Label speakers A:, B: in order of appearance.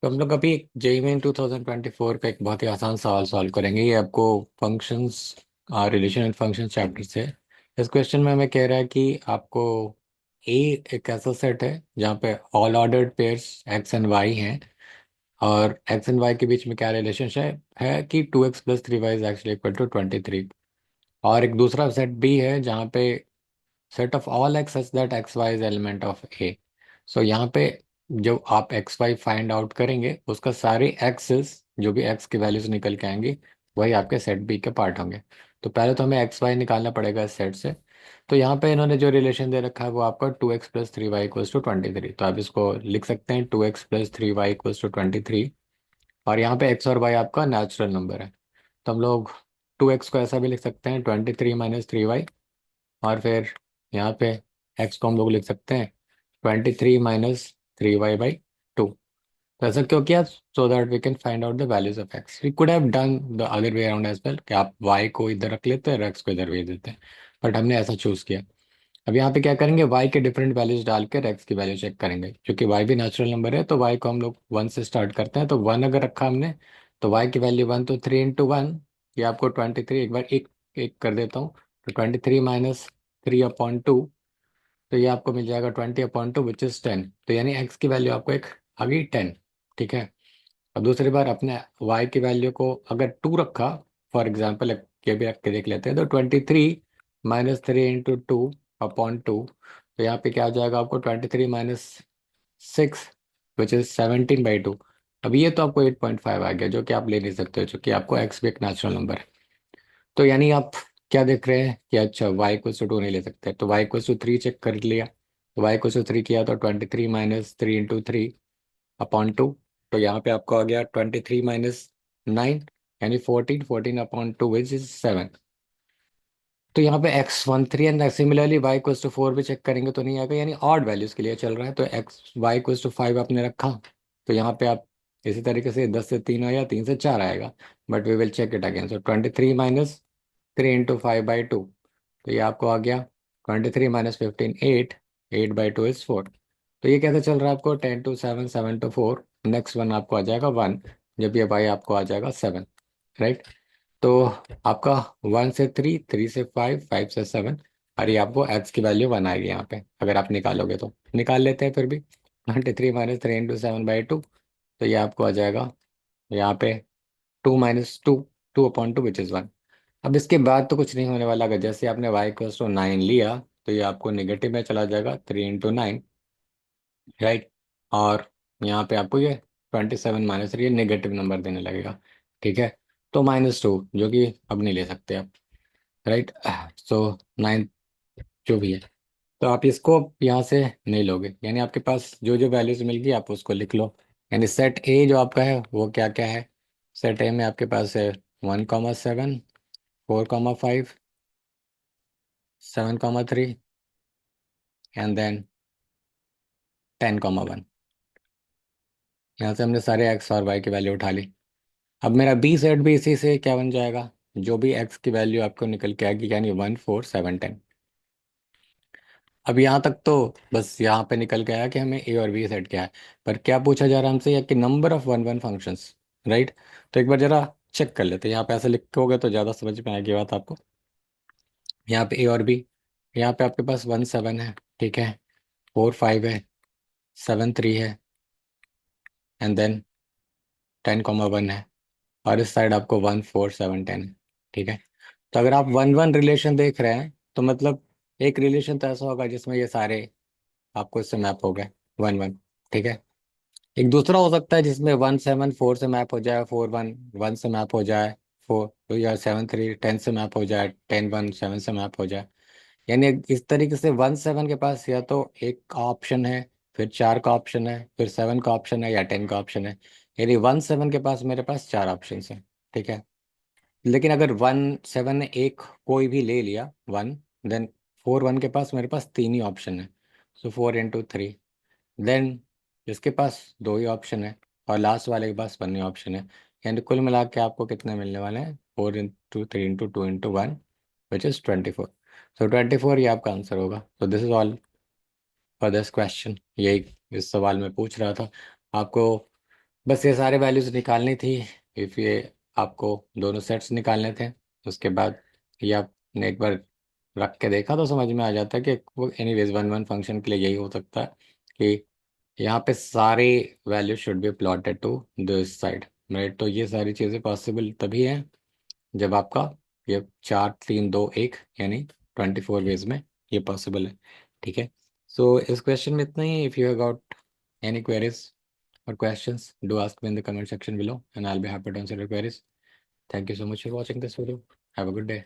A: तो हम लोग अभी जेई मेन 2024 का एक बहुत ही आसान सवाल सॉल्व करेंगे। ये आपको functions relation and function chapter से। इस क्वेश्चन में हमें कह रहा है कि आपको ए एक ऐसा सेट है जहाँ पे all ordered pairs X and Y हैं, और एक्स एंड वाई के बीच में क्या रिलेशनशिप है कि 2x + 3y is actually equal to 23। और एक दूसरा सेट भी है जहाँ पे set of all X such that X Y is element of A. So यहाँ पे जो आप एक्स वाई फाइंड आउट करेंगे उसका सारे एक्सेस जो भी एक्स की वैल्यूज निकल के आएंगी वही आपके सेट बी के पार्ट होंगे। तो पहले तो हमें एक्स वाई निकालना पड़ेगा इस सेट से। तो यहाँ पे इन्होंने जो रिलेशन दे रखा है वो आपका 2x + 3y इक्वल्स टू 23। तो आप इसको लिख सकते हैं 2x + 3y इक्वल्स टू 23। और यहाँ पे एक्स और वाई आपका नेचुरल नंबर है। तो हम लोग 2x को ऐसा भी लिख सकते हैं 23 - 3y। और फिर यहाँ पे x को हम लोग लिख सकते हैं 23 - 3y/2। तो ऐसा क्यों किया? So that we can find out the values of x। We could have done the other way around as well कि आप y को इधर रख लेते हैं और x को इधर भेज देते हैं, बट हमने ऐसा चूज किया। अब यहाँ पे क्या करेंगे, y के डिफरेंट वैल्यूज डालकर x की वैल्यू चेक करेंगे। क्योंकि y भी नेचुरल नंबर है तो y को हम लोग 1 से स्टार्ट करते हैं। तो 1 अगर रखा हमने तो y की वैल्यू 1, तो 3 × 1 ये आपको 23। एक बार एक एक कर देता हूँ। तो 23 - 3/2, तो ये आपको मिल जाएगा 20/2 विच इज 10। तो यानी x की वैल्यू आपको एक आ गई 10। ठीक है। अब दूसरी बार अपने y की वैल्यू को अगर 2 रखा, फॉर एग्जाम्पल ये भी रख के देख लेते हैं। तो 23 - 3 × 2/2, तो यहाँ पे क्या आ जाएगा आपको 23 - 6 विच इज 17/2। अब ये तो आपको 8.5 आ गया, जो कि आप ले नहीं सकते हो क्योंकि आपको एक्स भी एक नेचुरल नंबर है। तो यानी आप क्या देख रहे हैं कि अच्छा y = 2 नहीं ले सकते, तो y = 3 चेक कर लिया। तो y = 3 किया तो 23 - 3 × 3 अपॉन 2। तो यहाँ पे आपको आ गया 23 - 9 यानी 14 विच इज 7। तो यहाँ पे x13 एंड सिमिलरली y = 4 भी चेक करेंगे तो नहीं आएगा, यानी ऑड वैल्यूज के लिए चल रहा है। तो y = 5 आपने रखा, तो यहाँ पे आप इसी तरीके से 10 से 3 आया, 3 से 4 आएगा। But we will check it again. So 23 - 3 × 5/2, तो ये आपको आ गया 23 - 15 8, 8/2 इज 4। तो ये कैसे चल रहा है आपको 10 to 7, 7 to 4, नेक्स्ट वन आपको आ जाएगा 1, जब ये y आपको आ जाएगा 7। राइट। तो आपका 1 से 3, 3 से 5, 5 से 7, और ये आपको x की वैल्यू 1 आएगी यहाँ पे अगर आप निकालोगे तो। निकाल लेते हैं फिर भी। 23 - 3 × 7/2, तो ये आपको आ जाएगा यहाँ पे 2 - 2, 2/2 विच इज़ 1। अब इसके बाद तो कुछ नहीं होने वाला। अगर जैसे आपने y = 9 लिया तो ये आपको नेगेटिव में चला जाएगा 3 × 9। राइट। और यहाँ पे आपको ये 27 - 3 ये नेगेटिव नंबर देने लगेगा। ठीक है। तो -2 जो कि अब नहीं ले सकते आप। राइट। सो 9 जो भी है, तो आप इसको यहाँ से नहीं लोगे, यानी आपके पास जो जो वैल्यूज मिल गई आप उसको लिख लो। यानी सेट ए जो आपका है वो क्या क्या है। सेट ए में आपके पास है 1, 7, 4, 5, 7, 3 एंड देन 10, 1। यहाँ से हमने सारे एक्स और वाई की वैल्यू उठा ली। अब मेरा बी सेट भी इसी से क्या बन जाएगा, जो भी एक्स की वैल्यू आपको निकल के आएगी, यानी 1, 4, 7, 10। अब यहाँ तक तो बस यहाँ पे निकल के आया कि हमें ए और बी सेट क्या है। पर क्या पूछा जा रहा है हमसे, या कि नंबर ऑफ 1, 1 फंक्शंस। राइट। तो एक बार जरा चेक कर लेते हैं। यहाँ पे ऐसे लिखोगे तो ज़्यादा समझ में आएगी बात आपको। यहाँ पे ए और बी, यहाँ पे आपके पास 1, 7 है। ठीक है। 4, 5 है। 7, 3 है। एंड देन 10, 1 है। और इस साइड आपको 1, 4, 7, 10 है। ठीक है। तो अगर आप 1, 1 रिलेशन देख रहे हैं तो मतलब एक रिलेशन तो ऐसा होगा जिसमें ये सारे आपको इससे मैप हो गए 1, 1। ठीक है। एक दूसरा हो सकता है जिसमें 1, 7, 4 से मैप हो जाए, 4, 1 1 से मैप हो जाए, 4 तो या 7, 3 10 से मैप हो जाए, 10, 1 7 से मैप हो जाए। यानी इस तरीके से 1, 7 के पास या तो एक का ऑप्शन है, फिर 4 का ऑप्शन है, फिर 7 का ऑप्शन है, या 10 का ऑप्शन है। यानी 1, 7 के पास मेरे पास 4 ऑप्शन है। ठीक है। लेकिन अगर 1, 7 ने एक कोई भी ले लिया 1, देन 4, 1 के पास मेरे पास 3 ही ऑप्शन है। सो 4 × 3, देन जिसके पास 2 ही ऑप्शन है और लास्ट वाले के पास 1 ही ऑप्शन है। यानी कुल मिला के आपको कितने मिलने वाले हैं, 4 × 3 × 2 × 1 विच इज़ 24। सो 24 ये आपका आंसर होगा। तो this is all for this question. यही इस सवाल में पूछ रहा था आपको। बस ये सारे वैल्यूज निकालनी थी। इफ ये आपको दोनों सेट्स निकालने थे, उसके बाद ये आपने एक बार रख के देखा तो समझ में आ जाता है कि वो एनीवेज वन वन फंक्शन के लिए यही हो सकता है कि यहाँ पे सारी value should be plotted to this side, right. तो ये सारी चीज़ें पॉसिबल तभी हैं जब आपका ये 4 3 2 1 यानी 24 वेज में ये पॉसिबल है। ठीक है। सो इस क्वेश्चन में इतना ही। If you have got any queries or questions, do ask me in the comment section below and I'll be happy to answer your queries. Thank you so much for watching this video. Have a good day.